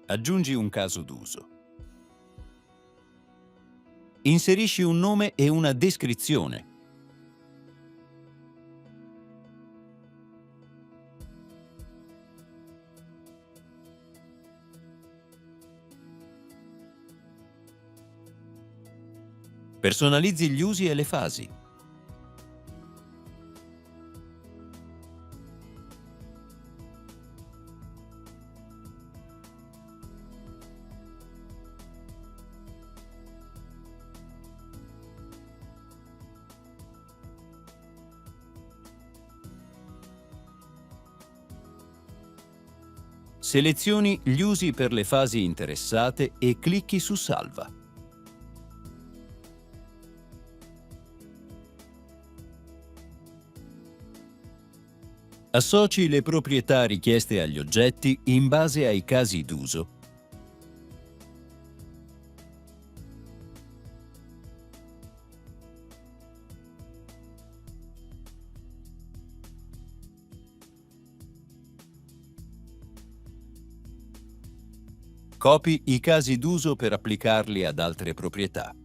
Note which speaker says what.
Speaker 1: Aggiungi un caso d'uso. Inserisci un nome e una descrizione. Personalizzi gli usi e le fasi. Selezioni gli usi per le fasi interessate e clicchi su Salva. Associ le proprietà richieste agli oggetti in base ai casi d'uso. Copi i casi d'uso per applicarli ad altre proprietà.